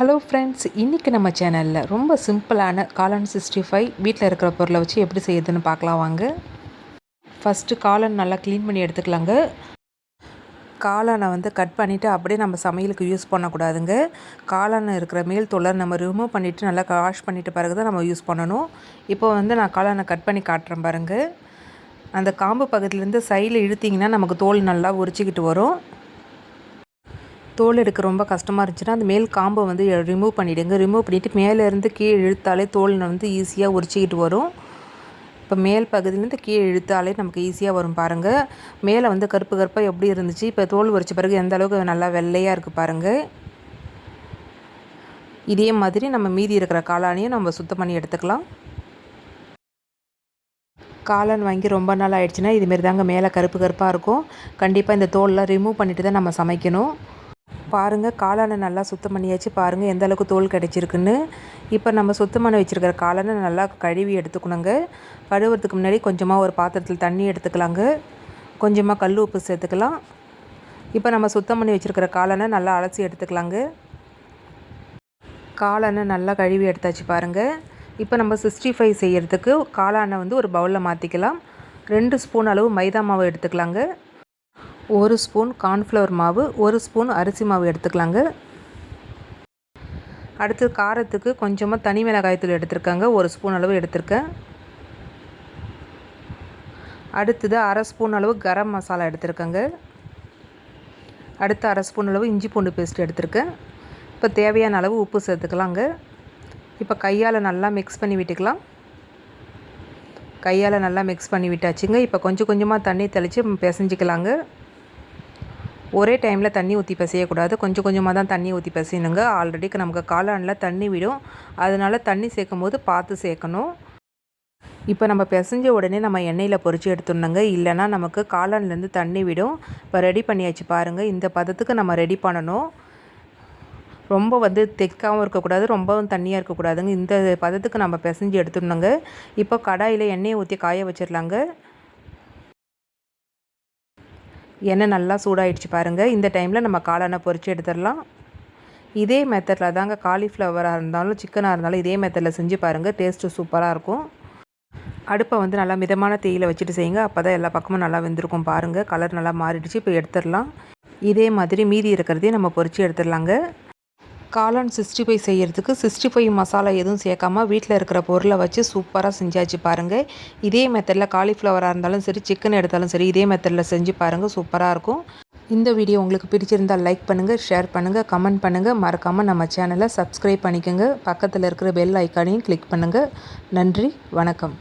Hello friends, இன்றைக்கி நம்ம சேனலில் ரொம்ப சிம்பிளான காளான் 65 வீட்டில் இருக்கிற பொருளை வச்சு எப்படி செய்யுதுன்னு பார்க்கலாம் வாங்க. ஃபஸ்ட்டு காளான் நல்லா க்ளீன் பண்ணி எடுத்துக்கலாங்க. காளானை கட் பண்ணிவிட்டு அப்படியே நம்ம சமையலுக்கு யூஸ் பண்ணக்கூடாதுங்க. காளான் இருக்கிற மேல் தோலை நம்ம ரிமூவ் பண்ணிவிட்டு நல்லா வாஷ் பண்ணிவிட்டு பிறகு தான் நம்ம யூஸ் பண்ணணும். இப்போ நான் காளானை கட் பண்ணி காட்டுறேன் பாருங்கள். அந்த காம்பு பக்கத்துலேருந்து சைடில் இழுத்திங்கன்னா நமக்கு தோல் நல்லா உரிச்சிக்கிட்டு வரும். தோல் எடுக்க ரொம்ப கஷ்டமாக இருந்துச்சுன்னா அந்த மேல் காம்பை ரிமூவ் பண்ணிவிடுங்க. ரிமூவ் பண்ணிவிட்டு மேலேருந்து கீழே இழுத்தாலே தோல் ஈஸியாக உரிச்சிக்கிட்டு வரும். இப்போ மேல் பகுதியிலேருந்து கீழே இழுத்தாலே நமக்கு ஈஸியாக வரும் பாருங்கள். மேலே கருப்பு கருப்பாக எப்படி இருந்துச்சு, இப்போ தோல் உரிச்ச பிறகு எந்த அளவுக்கு நல்லா வெள்ளையாக இருக்குது பாருங்கள். இதே மாதிரி நம்ம மீதி இருக்கிற காளானையும் நம்ம சுத்தம் பண்ணி எடுத்துக்கலாம். காளான் வாங்கி ரொம்ப நாள் ஆயிடுச்சுன்னா இதுமாரி தாங்க மேலே கருப்பு கருப்பாக இருக்கும். கண்டிப்பாக இந்த தோல்லாம் ரிமூவ் பண்ணிவிட்டு தான் நம்ம சமைக்கணும். பாருங்கள், காளானை நல்லா சுத்தம் பண்ணியாச்சு. பாருங்கள் எந்த அளவுக்கு தோல் கிடச்சிருக்குன்னு. இப்போ நம்ம சுத்தம் பண்ணி வச்சுருக்கிற காளானை நல்லா கழுவி எடுத்துக்கணுங்க. கழுவுறதுக்கு முன்னாடி கொஞ்சமாக ஒரு பாத்திரத்தில் தண்ணி எடுத்துக்கலாங்க. கொஞ்சமாக கல் உப்பு சேர்த்துக்கலாம். இப்போ நம்ம சுத்தம் பண்ணி வச்சுருக்கிற காளானை நல்லா அலசி எடுத்துக்கலாங்க. காளானை நல்லா கழுவி எடுத்தாச்சு பாருங்கள். இப்போ நம்ம 65 செய்கிறதுக்கு காளானை ஒரு பவுலில் மாற்றிக்கலாம். 2 ஸ்பூன் அளவு மைதா மாவு எடுத்துக்கலாங்க. 1 ஸ்பூன் கார்ன்ஃப்ளவர் மாவு, 1 ஸ்பூன் அரிசி மாவு எடுத்துக்கலாங்க. அடுத்து காரத்துக்கு கொஞ்சமாக தனி மிளகாய்த்தூள் எடுத்துருக்காங்க, 1 ஸ்பூன் அளவு எடுத்திருக்கேன். அடுத்தது அரை ஸ்பூன் அளவு கரம் மசாலா எடுத்துருக்கேங்க. அடுத்து அரை ஸ்பூன் அளவு இஞ்சி பூண்டு பேஸ்ட் எடுத்திருக்கேன். இப்போ தேவையான அளவு உப்பு சேர்த்துக்கலாங்க. இப்போ கையால் நல்லா மிக்ஸ் பண்ணி விட்டுக்கலாம். கையால் நல்லா மிக்ஸ் பண்ணி விட்டாச்சுங்க. இப்போ கொஞ்சம் கொஞ்சமாக தண்ணி தெளித்து பிசைஞ்சிக்கலாங்க. ஒரே டைமில் தண்ணி ஊற்றி பிசையக்கூடாது, கொஞ்சம் கொஞ்சமாக தான் தண்ணி ஊற்றி பிசையணுங்க. ஆல்ரெடி நமக்கு காளானில் தண்ணி விடும், அதனால் தண்ணி சேர்க்கும் போது பார்த்து சேர்க்கணும். இப்போ நம்ம பிசைஞ்ச உடனே நம்ம எண்ணெயில் பொரித்து எடுத்துடணுங்க, இல்லைனா நமக்கு காளான்லேருந்து தண்ணி விடும். இப்போ ரெடி பண்ணியாச்சு பாருங்கள். இந்த பதத்துக்கு நம்ம ரெடி பண்ணணும். ரொம்ப தெக்காகவும் இருக்கக்கூடாது, ரொம்பவும் தண்ணியாக இருக்கக்கூடாதுங்க. இந்த பதத்துக்கு நம்ம பிசைஞ்சு எடுத்துடணுங்க. இப்போ கடாயில் எண்ணெயை ஊற்றி காய வச்சிடலாங்க. எண்ணெய் நல்லா சூடாகிடுச்சு பாருங்கள். இந்த டைமில் நம்ம காளானை பொரித்து எடுத்துடலாம். இதே மெத்தடில் தாங்க காலிஃப்ளவராக இருந்தாலும் சிக்கனாக இருந்தாலும் இதே மெத்தடில் செஞ்சு பாருங்கள். டேஸ்ட்டு சூப்பராக இருக்கும். அடுப்பை நல்லா மிதமான தீயில் வச்சுட்டு செய்யுங்க, அப்போ தான் எல்லா பக்கமும் நல்லா வெந்திருக்கும் பாருங்கள். கலர் நல்லா மாறிடுச்சு. இப்போ எடுத்துடலாம். இதே மாதிரி மீதி இருக்கிறதையும் நம்ம பொரித்து எடுத்துடலாங்க. காளான் 65 செய்கிறதுக்கு 65 மசாலா எதுவும் சேர்க்காமல் வீட்டில் இருக்கிற பொருளை வச்சு சூப்பராக செஞ்சாச்சு பாருங்கள். இதே மெத்தடில் காலிஃப்ளவராக இருந்தாலும் சரி, சிக்கன் எடுத்தாலும் சரி, இதே மெத்தடில் செஞ்சு பாருங்கள், சூப்பராக இருக்கும். இந்த வீடியோ உங்களுக்கு பிடிச்சிருந்தால் லைக் பண்ணுங்கள், ஷேர் பண்ணுங்கள், கமெண்ட் பண்ணுங்கள். மறக்காமல் நம்ம சேனலை சப்ஸ்கிரைப் பண்ணிக்கோங்க. பக்கத்தில் இருக்கிற பெல் ஐக்கானையும் கிளிக் பண்ணுங்கள். நன்றி, வணக்கம்.